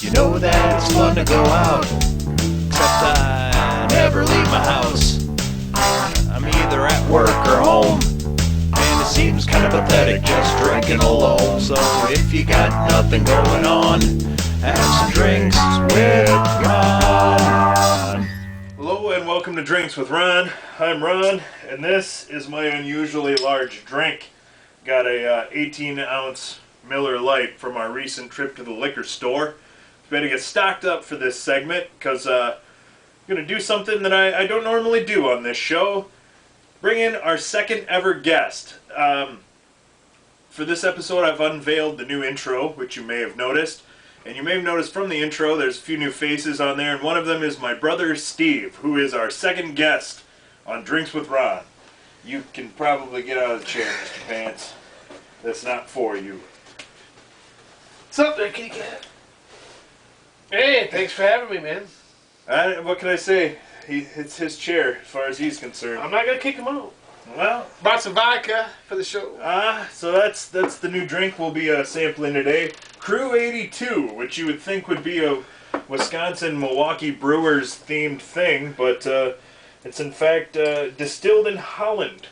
You know that it's fun to go out, except I never leave my house. I'm either at work or home, and it seems kind of pathetic just drinking alone. So if you got nothing going on, have some drinks with Ron. Hello and welcome to Drinks with Ron. I'm Ron, and this is my unusually large drink. Got a 18-ounce Miller Lite from our recent trip to the liquor store. Better get stocked up for this segment because I'm going to do something that I don't normally do on this show. Bring in our second ever guest. For this episode, I've unveiled the new intro, which you may have noticed. And you may have noticed from the intro, there's a few new faces on there, and one of them is my brother Steve, who is our second guest on Drinks with Ron. You can probably get out of the chair, Mr. Pants. That's not for you. What's up there, kitty cat? Hey, thanks for having me, man. What can I say? It's his chair, as far as he's concerned. I'm not gonna kick him out. Well, Brought some vodka for the show. so that's the new drink we'll be sampling today. Crew 82, which you would think would be a Wisconsin-Milwaukee Brewers themed thing, but it's in fact distilled in Holland.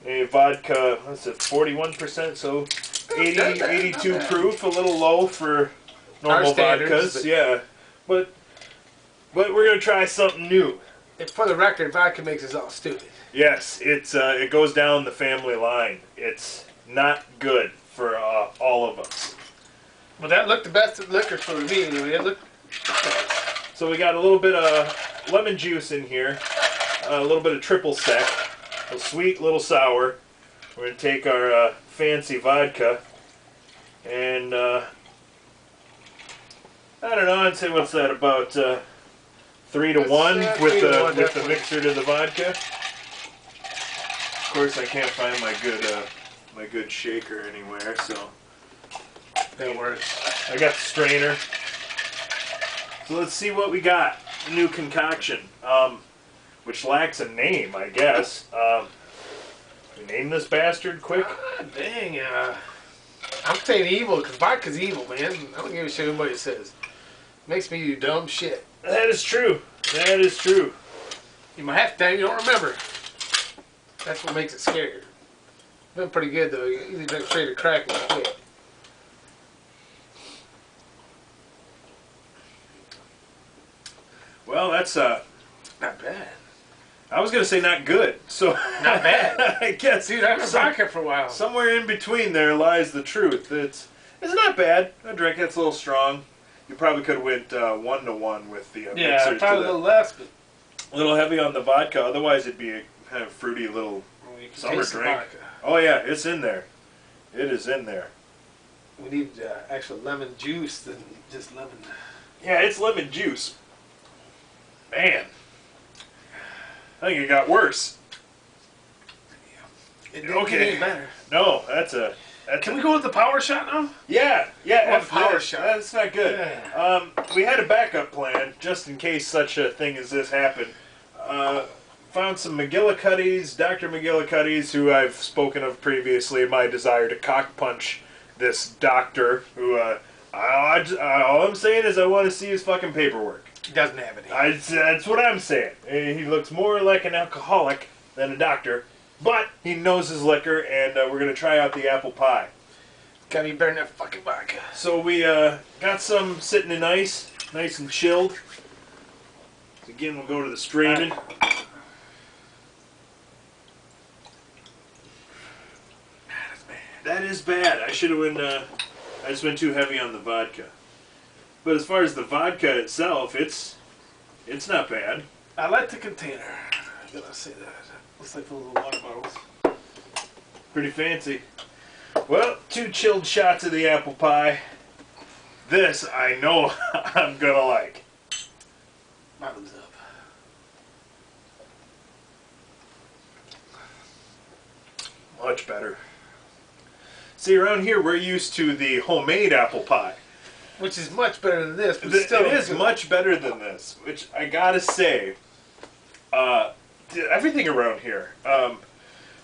A vodka, what's it, 41%, so 82 proof, a little low for normal vodkas, yeah. But we're gonna try something new. And for the record, vodka makes us all stupid. Yes, it goes down the family line. It's not good for all of us. Well, that looked the best of liquor for me anyway. It looked. So we got a little bit of lemon juice in here, a little bit of triple sec, a sweet, little sour. We're gonna take our fancy vodka, and I don't know. I'd say what's that, about 3 to 1 with the mixer to the vodka. Of course, I can't find my good shaker anywhere, so That works. I got the strainer. So let's see what we got. New concoction, which lacks a name, I guess. We name this bastard quick. Dang, I'm saying evil because vodka's evil, man. I don't give a shit what anybody says. Makes me do dumb shit. That is true. That is true. You might have to time you don't remember. That's what makes it scarier. Been pretty good though. You usually drink straight to crack and quit. Well, that's Not bad. I was gonna say not good. So Not bad. I guess, Dude, I've been vodka for a while. somewhere in between there lies the truth. It's not bad. A drink that's a little strong. You probably could have went 1 to 1 with the Yeah, mixer probably a little less, but a little heavy on the vodka. Otherwise, it'd be a kind of fruity little you can summer taste the drink. vodka. Oh yeah, it's in there. It is in there. We need actual lemon juice than just lemon. Yeah, it's lemon juice. Man, I think it got worse. It didn't Okay. get any better. No, that's Can we go with the power shot now? Yeah, One power shot. That's not good. Yeah. We had a backup plan just in case such a thing as this happened. Found some McGillicuddy's, Dr. McGillicuddy's, who I've spoken of previously. My desire to cock punch this doctor, who all I'm saying is I want to see his fucking paperwork. He doesn't have any. That's what I'm saying. He looks more like an alcoholic than a doctor, but he knows his liquor, and we're gonna try out the apple pie. Gotta be better than that fucking vodka. So we got some sitting in ice, nice and chilled. Again, we'll go to the straining. That is bad. I should have went. I just went too heavy on the vodka. But as far as the vodka itself, it's not bad. I like the container. I gotta say that. Looks like the little water bottles. Pretty fancy. Well, 2 chilled shots of the apple pie. This I know I'm gonna like. Bottoms up. Much better. See, around here we're used to the homemade apple pie. Which is much better than this, but It still is much better than this, which I gotta say, everything around here.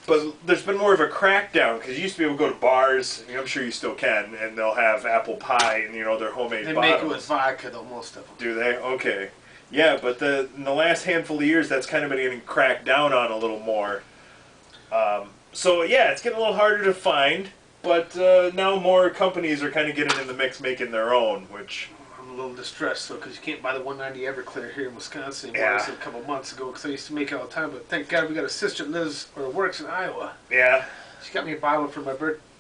But there's been more of a crackdown because you used to be able to go to bars. I'm sure you still can, and they'll have apple pie and their homemade They bottles. make it with vodka, though, most of them. Do they? Okay. Yeah, but in the last handful of years, that's kind of been getting cracked down on a little more. So yeah, it's getting a little harder to find, but now more companies are kind of getting in the mix, making their own, which... I'm a little distressed, though, because you can't buy the 190 Everclear here in Wisconsin. Yeah. I was a couple months ago, because I used to make it all the time, but thank God we got a sister that lives or works in Iowa. Yeah. She got me a bottle for my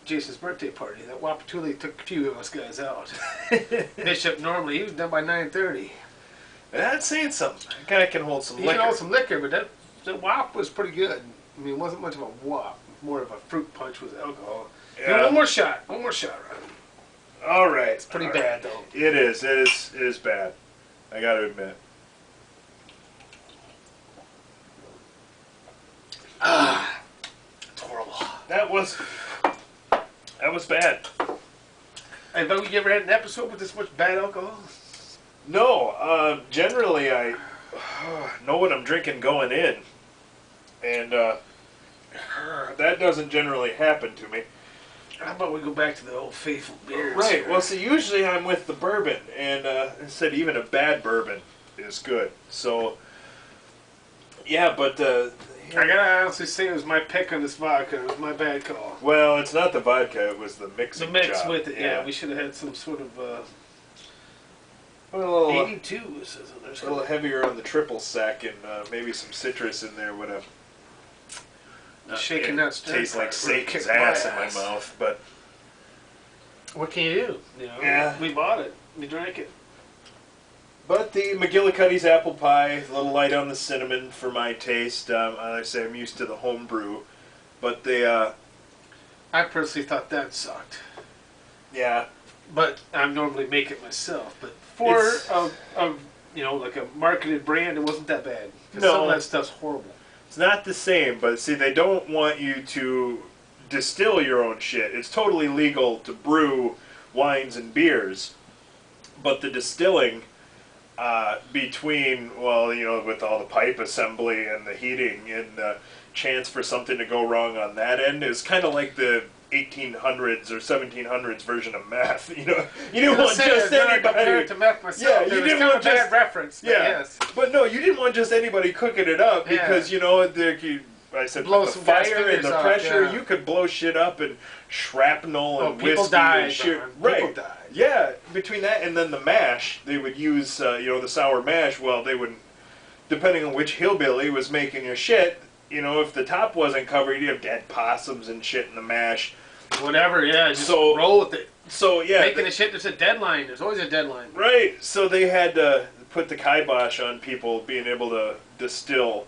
Jason's birthday party. That Wapatuli took a few of us guys out. Bishop normally, he was done by 9:30. That's saying something. That guy can hold some He liquor. can hold some liquor, but that wop was pretty good. I mean, it wasn't much of a wop. More of a fruit punch with alcohol. Yeah. One more shot. One more shot, Ron. All right. It's pretty bad, though. It is. It is bad. I got to admit. It's horrible. That was bad. Have you ever had an episode with this much bad alcohol? No. Generally, I know what I'm drinking going in, and that doesn't generally happen to me. How about we go back to the old faithful beers? Right. here? Well, see, usually I'm with the bourbon, and instead, even a bad bourbon is good. So, yeah, but I gotta honestly say it was my pick on this vodka. It was my bad call. well, it's not the vodka; it was the mixing. The mix job. with it, yeah. We should have had some sort of a little, 82. It says on there. a little heavier on the triple sec, and maybe some citrus in there would have. Shaking that stir tastes like fry really Satan's kicked my ass in my ass. mouth, but What can you do? Yeah. We bought it. We drank it. the McGillicuddy's apple pie, a little light on the cinnamon for my taste. Like I say, I'm used to the home brew, but I personally thought that sucked. yeah, But I normally make it myself. But for It's- like a marketed brand, it wasn't that bad. 'Cause No. some of that stuff's horrible. it's not the same. But see, they don't want you to distill your own shit. It's totally legal to brew wines and beers, but the distilling between, with all the pipe assembly and the heating and the chance for something to go wrong on that end is kind of like the 1800s or 1700s version of meth. You didn't want just I compared anybody. it to meth myself. Yeah, It you was didn't kind want of a just- bad reference. But Yeah, yes. but no, you didn't want just anybody cooking it up Yeah. because I said Blow with the some guy's fire and fingers the off, pressure, yeah. you could blow shit up and shrapnel and people whiskey died, and shit. Don. Right. People died. Yeah, between that and then the mash, they would use the sour mash. Well, they would, depending on which hillbilly was making your shit. If the top wasn't covered, you'd have dead possums and shit in the mash. Whatever, yeah. Just So- roll with it. So yeah, Making the shit, there's a deadline. There's always a deadline. right. So they had to put the kibosh on people being able to distill.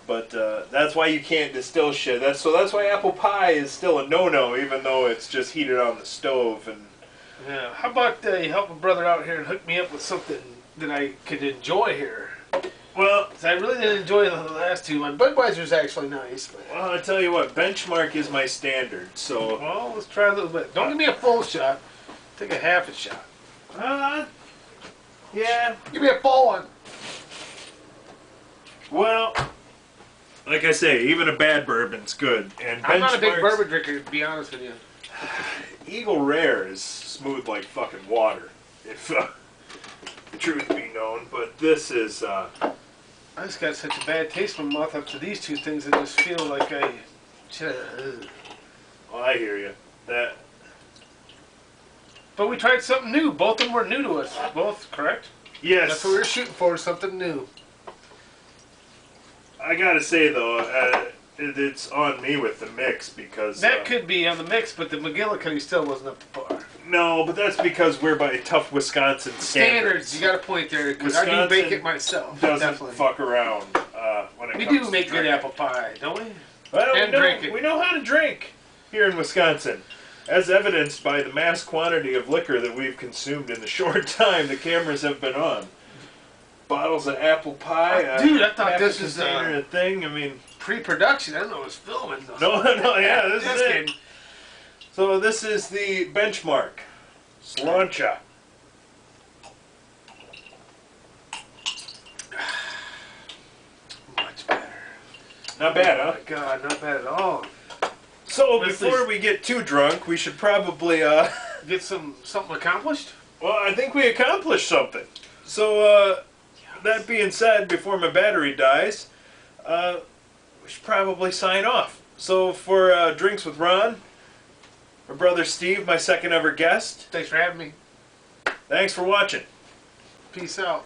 But that's why you can't distill shit. That's why apple pie is still a no-no, even though it's just heated on the stove. And Yeah. How about you help a brother out here and hook me up with something that I could enjoy here? well, 'Cause I really didn't enjoy the last two. My Budweiser's actually nice. But, I tell you what, benchmark is my standard. So well, let's try a little bit. Don't give me a full shot. Take a half a shot. yeah. Give me a full one. Well, like I say, even a bad bourbon's good. And I'm not a big Benchmark's- bourbon drinker, to be honest with you. Eagle Rare is smooth like fucking water, if the truth be known. But this is. I just got such a bad taste in my mouth after these two things. I just feel like I should have. Well, I hear you. That. But we tried something new. Both of them were new to us. Both, correct? Yes. That's what we were shooting for, something new. I gotta say though, it's on me with the mix because That could be on the mix, but the McGillicuddy still wasn't up to par. no, but that's because we're by tough Wisconsin standards. You got a point there, because I do Wisconsin bake it myself. Doesn't Definitely. fuck around when it We comes do to make good drinking. apple pie, don't we? Well, and drink it. We know how to drink here in Wisconsin, as evidenced by the mass quantity of liquor that we've consumed in the short time the cameras have been on. Bottles of apple pie. Dude, I thought half this a was, container of thing. I mean, Pre-production, I don't know it was filming. no, yeah, this Just is it. kidding. So this is the benchmark. Slancha. Much better. Not bad, huh? Oh my God, not bad at all. So Let's before just- we get too drunk, we should probably Get something accomplished. well, I think we accomplished something. So that being said, before my battery dies, we should probably sign off. So for Drinks with Ron, my brother Steve, my second ever guest, Thanks for having me. thanks for watching. Peace out.